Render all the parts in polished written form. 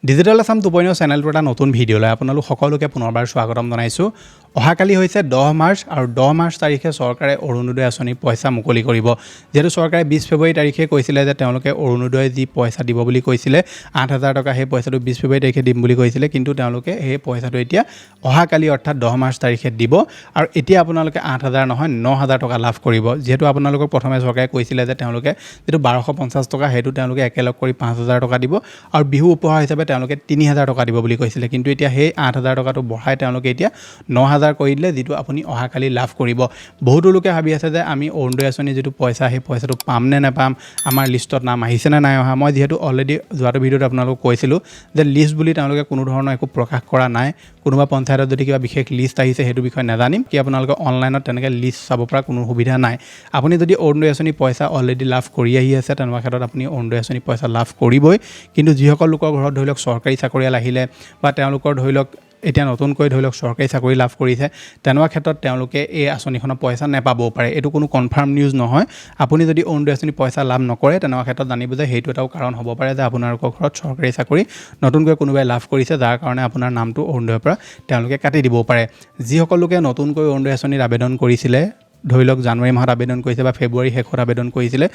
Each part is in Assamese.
ডিজিটেল আসাম 2.0 চেনেলটো এটা নতুন ভিডিঅ'লৈ আপোনালোক সকলোকে পুনৰবাৰ স্বাগতম জনাইছোঁ। অহাকালি হৈছে 10 মাৰ্চ আৰু 10 মাৰ্চ তাৰিখে চৰকাৰে অৰুণোদয় আঁচনিৰ পইচা মুকলি কৰিব। যেহেতু চৰকাৰে 20 ফেব্ৰুৱাৰী তাৰিখে কৈছিলে যে তেওঁলোকে অৰুণোদয় যি পইচা দিব বুলি কৈছিলে 8,000 টকা, সেই পইচাটো 20 ফেব্ৰুৱাৰী তাৰিখে দিম বুলি কৈছিলে, কিন্তু তেওঁলোকে সেই পইচাটো এতিয়া অহাকালি অৰ্থাৎ 10 মাৰ্চ তাৰিখে দিব আৰু এতিয়া আপোনালোকে 8,000 নহয় 9,000 টকা লাভ কৰিব। যেহেতু আপোনালোকক প্ৰথমে চৰকাৰে কৈছিলে যে তেওঁলোকে যিটো 1250 টকা সেইটো তেওঁলোকে একেলগ কৰি 5,000 টকা দিব আৰু বিহু উপহাৰ হিচাপে তেওঁলোকে 3,000 টকা দিব বুলি কৈছিলে, কিন্তু এতিয়া সেই 8,000 টকাটো বঢ়াই তেওঁলোকে এতিয়া 9,000 কৰি দিলে, যিটো আপুনি অহাকালি লাভ কৰিব। বহুতো লোকে ভাবি আছে যে আমি অৰুণোদয় আঁচনিৰ যিটো পইচা সেই পইচাটো পাম নে নাপাম, আমাৰ লিষ্টত নাম আহিছে নে নাই অহা। মই যিহেতু অলৰেডি যোৱাটো ভিডিঅ'ত আপোনালোকক কৈছিলোঁ যে লিষ্ট বুলি তেওঁলোকে কোনো ধৰণৰ একো প্ৰকাশ কৰা নাই। কোনোবা পঞ্চায়তত যদি কিবা বিশেষ লিষ্ট আহিছে সেইটো বিষয়ে নাজানিম, কি আপোনালোকে অনলাইনত তেনেকৈ লিষ্ট চাব পৰা কোনো সুবিধা নাই। আপুনি যদি অৰুণোদয় আঁচনিৰ পইচা অলৰেডি লাভ কৰি আহি আছে তেনেকুৱা ক্ষেত্ৰত আপুনি অৰুণোদয় আঁচনিৰ পইচা লাভ কৰিবই। কিন্তু যিসকল লোকৰ ঘৰত ধৰি লওক চৰকাৰী চাকৰিয়াল আহিলে বা তেওঁলোকৰ ধৰি লওক এতিয়া নতুনকৈ ধৰি লওক চৰকাৰী চাকৰি লাভ কৰিছে, তেনেকুৱা ক্ষেত্ৰত তেওঁলোকে এই আঁচনিখনৰ পইচা নাপাবও পাৰে। এইটো কোনো কনফাৰ্ম নিউজ নহয়। আপুনি যদি অৰুণোদয় আঁচনিৰ পইচা লাভ নকৰে তেনেকুৱা ক্ষেত্ৰত জানিব যে সেইটো এটাও কাৰণ হ'ব পাৰে যে আপোনালোকৰ ঘৰত চৰকাৰী চাকৰি নতুনকৈ কোনোবাই লাভ কৰিছে, যাৰ কাৰণে আপোনাৰ নামটো অৰুণোদয়ৰ পৰা তেওঁলোকে কাটি দিবও পাৰে। যিসকল লোকে নতুনকৈ অৰুণোদয় আঁচনিত আবেদন কৰিছিলে, ধৰি লওক জানুৱাৰী মাহত আবেদন কৰিছে বা ফেব্ৰুৱাৰী শেষত আবেদন কৰিছিলে,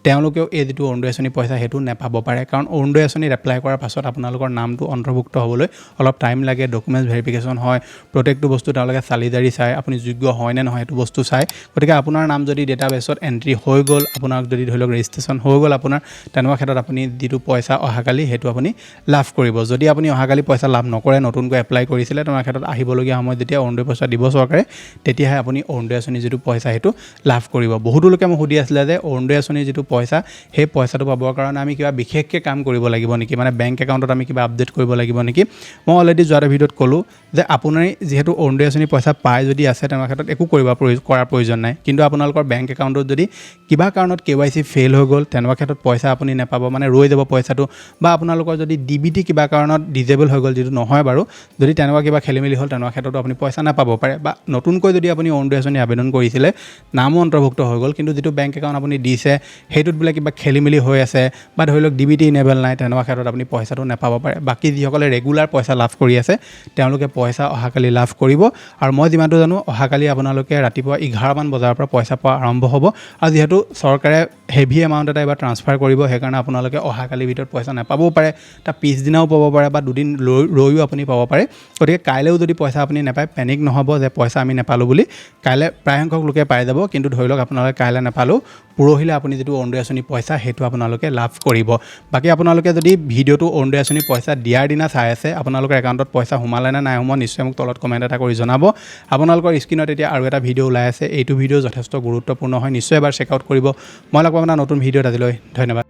তেওঁলোকেও এই যিটো অৰুণোদয় আঁচনিৰ পইচা সেইটো নাপাব পাৰে। কাৰণ অৰুণোদয় আঁচনিত এপ্লাই কৰাৰ পাছত আপোনালোকৰ নামটো অন্তৰ্ভুক্ত হ'বলৈ অলপ টাইম লাগে, ডকুমেণ্টছ ভেৰিফিকেশ্যন হয়, প্ৰত্যেকটো বস্তু তেওঁলোকে চালি জাৰি চায়, আপুনি যোগ্য হয় নে নহয় সেইটো বস্তু চায়। গতিকে আপোনাৰ নাম যদি ডেটাবেছত এণ্ট্ৰি হৈ গ'ল, আপোনাক যদি ধৰি লওক ৰেজিষ্ট্ৰেশ্যন হৈ গ'ল আপোনাৰ, তেনেকুৱা ক্ষেত্ৰত আপুনি যিটো পইচা অহাকালি সেইটো আপুনি লাভ কৰিব। যদি আপুনি অহাকালি পইচা লাভ নকৰে, নতুনকৈ এপ্লাই কৰিছিলে, তেনেকুৱা ক্ষেত্ৰত আহিবলগীয়া সময়ত যেতিয়া অৰুণোদয় পইচা দিব চৰকাৰে, তেতিয়াহে আপুনি অৰুণোদয় আঁচনিৰ যিটো পইচা সেইটো লাভ কৰিব। বহুতো লোকে মোক সুধি আছিলে যে অৰুণোদয় আঁচনিৰ যিটো পইচা সেই পইচাটো পাবৰ কাৰণে আমি কিবা বিশেষকৈ কাম কৰিব লাগিব নেকি, মানে বেংক একাউণ্টত আমি কিবা আপডেট কৰিব লাগিব নেকি। মই অলৰেডি যোৱা ভিডিঅ'ত ক'লোঁ যে আপুনি যিহেতু অৰুণোদয় আঁচনিৰ পইচা পাই যদি আছে তেনেকুৱা ক্ষেত্ৰত একো কৰাৰ প্ৰয়োজন নাই। কিন্তু আপোনালোকৰ বেংক একাউণ্টত যদি কিবা কাৰণত KYC ফেইল হৈ গ'ল, তেনেকুৱা ক্ষেত্ৰত পইচা আপুনি নাপাব, মানে ৰৈ যাব পইচাটো। বা আপোনালোকৰ যদি DBT কিবা কাৰণত ডিজেবল হৈ গ'ল, যিটো নহয় বাৰু, যদি তেনেকুৱা কিবা খেলিমেলি হ'ল তেনেকুৱা ক্ষেত্ৰতো আপুনি পইচা নাপাব পাৰে। বা নতুনকৈ যদি আপুনি অৰুণোদয় আঁচনি আবেদন কৰিছিলে, নামো অন্তৰ্ভুক্ত হৈ গ'ল, কিন্তু যিটো বেংক একাউণ্ট আপুনি দিছে সেইটোত বোলে কিবা খেলিমেলি হৈ আছে বা ধৰি লওক DBT ইনেবল নাই, তেনেকুৱা ক্ষেত্ৰত আপুনি পইচাটো নাপাব পাৰে। বাকী যিসকলে ৰেগুলাৰ পইচা লাভ কৰি আছে তেওঁলোকে পইচা অহাকালি লাভ কৰিব। আৰু মই যিমানটো জানো অহাকালি আপোনালোকে ৰাতিপুৱা 11মান বজাৰ পৰা পইচা পোৱা আৰম্ভ হ'ব। আৰু যিহেতু চৰকাৰে হেভি এমাউণ্ট এটা এবাৰ ট্ৰান্সফাৰ কৰিব, সেইকাৰণে আপোনালোকে অহাকালিৰ ভিতৰত পইচা নাপাবও পাৰে, তাৰ পিছদিনাও পাব পাৰে বা দুদিন ৰৈও আপুনি পাব পাৰে। গতিকে কাইলৈও যদি পইচা আপুনি নাপায়, পেনিক নহ'ব যে পইচা আমি নাপালোঁ বুলি। কাইলৈ প্ৰায়সংখ্যক লোকে পাই যাব, কিন্তু ধৰি লওক আপোনালোকে কাইলৈ নাপালেও পৰহিলৈ আপুনি যিটো অৰুণোদয় আঁচনিৰ পইচা সেইটো আপোনালোকে লাভ কৰিব। বাকী আপোনালোকে যদি ভিডিঅ'টো অৰুণোদয় আঁচনিৰ পইচা দিয়াৰ দিনা চাই আছে, আপোনালোকৰ একাউণ্টত পইচা সোমালে নে নাই সোমোৱা, নিশ্চয় মোক তলত কমেণ্ট এটা কৰি জনাব। আপোনালোকৰ স্ক্ৰীণত এতিয়া আৰু এটা ভিডিঅ' ওলাই আছে, এইটো ভিডিঅ' যথেষ্ট গুৰুত্বপূৰ্ণ হয়, নিশ্চয় এবাৰ চেকআউট কৰিব। মই লগ পাম এটা নতুন ভিডিঅ'ত। আজিলৈ ধন্যবাদ।